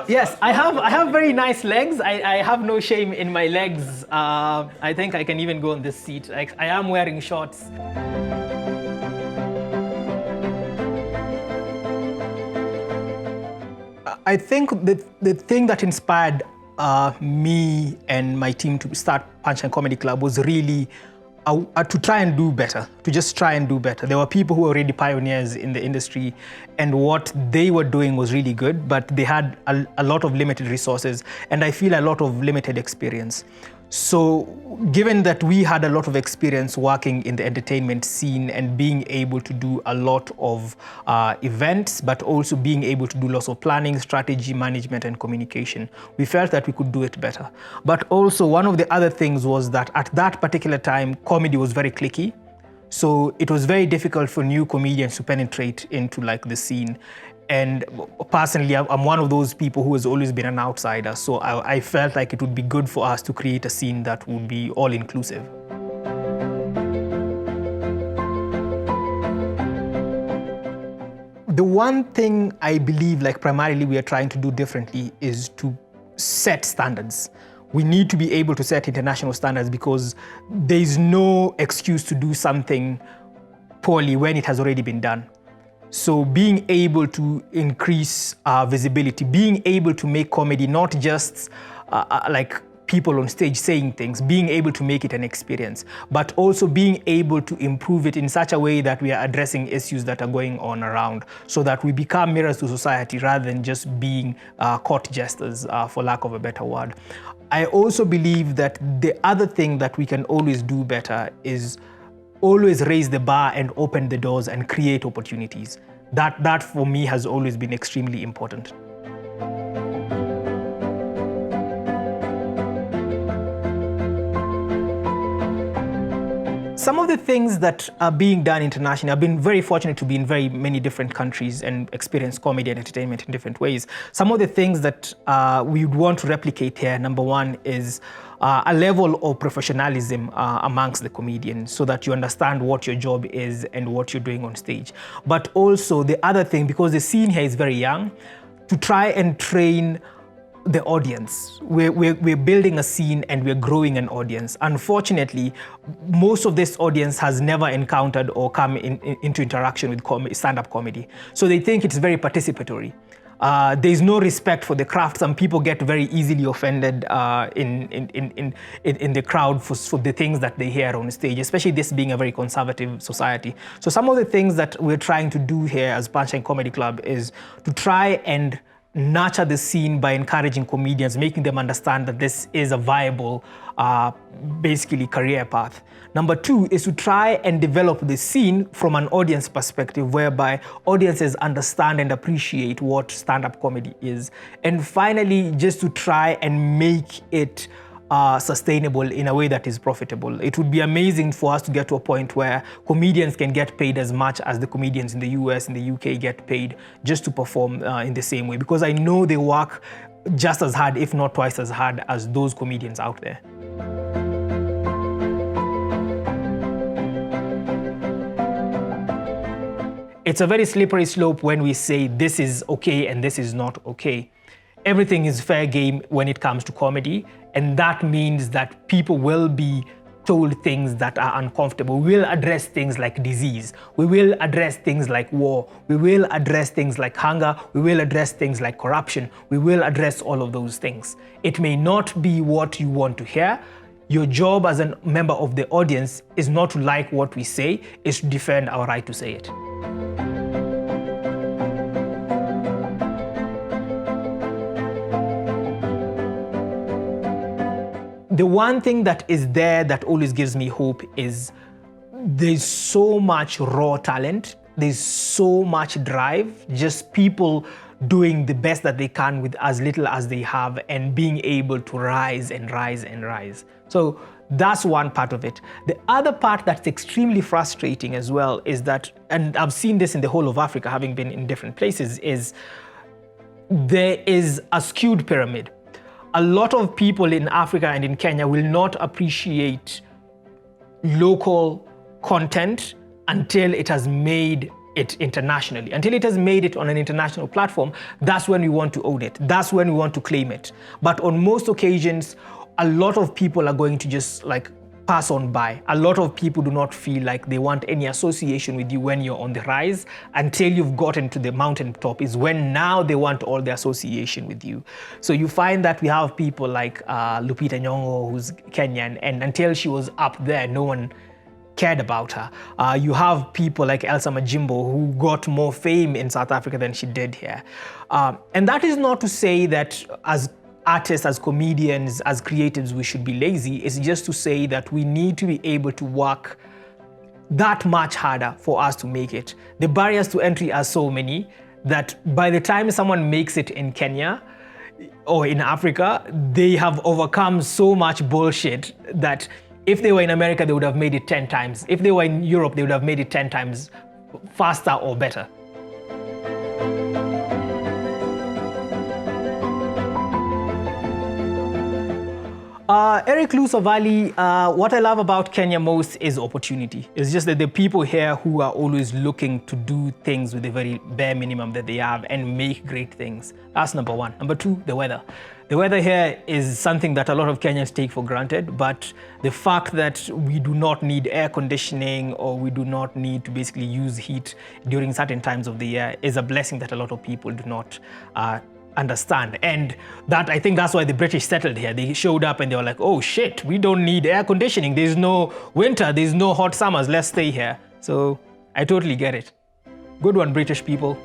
Yes, I have very nice legs. I have no shame in my legs. I think I can even go on this seat. I am wearing shorts. I think the thing that inspired me and my team to start Punchline Comedy Club was really to try and do better, to just try and do better. There were people who were already pioneers in the industry, and what they were doing was really good, but they had a lot of limited resources, and I feel a lot of limited experience. So given that we had a lot of experience working in the entertainment scene and being able to do a lot of events, but also being able to do lots of planning, strategy, management, and communication, we felt that we could do it better. But also one of the other things was that at that particular time, comedy was very cliquey. So it was very difficult for new comedians to penetrate into the scene. And personally, I'm one of those people who has always been an outsider. So I felt like it would be good for us to create a scene that would be all-inclusive. The one thing I believe primarily we are trying to do differently is to set standards. We need to be able to set international standards because there is no excuse to do something poorly when it has already been done. So being able to increase visibility, being able to make comedy not just like people on stage saying things, being able to make it an experience, but also being able to improve it in such a way that we are addressing issues that are going on around, so that we become mirrors to society rather than just being court jesters, for lack of a better word. I also believe that the other thing that we can always do better is always raise the bar and open the doors and create opportunities. That for me has always been extremely important. Some of the things that are being done internationally, I've been very fortunate to be in very many different countries and experience comedy and entertainment in different ways. Some of the things that we would want to replicate here, number one, is a level of professionalism amongst the comedians, so that you understand what your job is and what you're doing on stage. But also the other thing, because the scene here is very young, to try and train the audience. We're building a scene and we're growing an audience. Unfortunately, most of this audience has never encountered or come into interaction with stand-up comedy. So they think it's very participatory. There's no respect for the craft. Some people get very easily offended in the crowd for the things that they hear on stage, especially this being a very conservative society. So some of the things that we're trying to do here as Punchline Comedy Club is to try and nurture the scene by encouraging comedians, making them understand that this is a viable, basically career path. Number two is to try and develop the scene from an audience perspective, whereby audiences understand and appreciate what stand-up comedy is. And finally, just to try and make it sustainable in a way that is profitable. It would be amazing for us to get to a point where comedians can get paid as much as the comedians in the US and the UK get paid just to perform in the same way, because I know they work just as hard, if not twice as hard, as those comedians out there. It's a very slippery slope when we say this is okay and this is not okay. Everything is fair game when it comes to comedy, and that means that people will be told things that are uncomfortable. We will address things like disease. We will address things like war. We will address things like hunger. We will address things like corruption. We will address all of those things. It may not be what you want to hear. Your job as a member of the audience is not to like what we say, it's to defend our right to say it. The one thing that is there that always gives me hope is there's so much raw talent, there's so much drive, just people doing the best that they can with as little as they have and being able to rise and rise and rise. So that's one part of it. The other part that's extremely frustrating as well is that, and I've seen this in the whole of Africa, having been in different places, is there is a skewed pyramid. A lot of people in Africa and in Kenya will not appreciate local content until it has made it internationally. Until it has made it on an international platform, that's when we want to own it. That's when we want to claim it. But on most occasions, a lot of people are going to just like pass on by. A lot of people do not feel like they want any association with you when you're on the rise. Until you've gotten to the mountaintop is when now they want all the association with you. So you find that we have people like Lupita Nyong'o, who's Kenyan, and until she was up there, no one cared about her. You have people like Elsa Majimbo, who got more fame in South Africa than she did here. And that is not to say that as artists, as comedians, as creatives, we should be lazy. It's just to say that we need to be able to work that much harder for us to make it. The barriers to entry are so many that by the time someone makes it in Kenya or in Africa, they have overcome so much bullshit that if they were in America, they would have made it 10 times. If they were in Europe, they would have made it 10 times faster or better. Eric Lu Savali, what I love about Kenya most is opportunity. It's just that the people here who are always looking to do things with the very bare minimum that they have and make great things. That's number one. Number two, the weather. The weather here is something that a lot of Kenyans take for granted, but the fact that we do not need air conditioning or we do not need to basically use heat during certain times of the year is a blessing that a lot of people do not understand. And that, I think that's why the British settled here. They showed up and they were like, oh shit, we don't need air conditioning. There's no winter, there's no hot summers, let's stay here. So I totally get it. Good one, British people.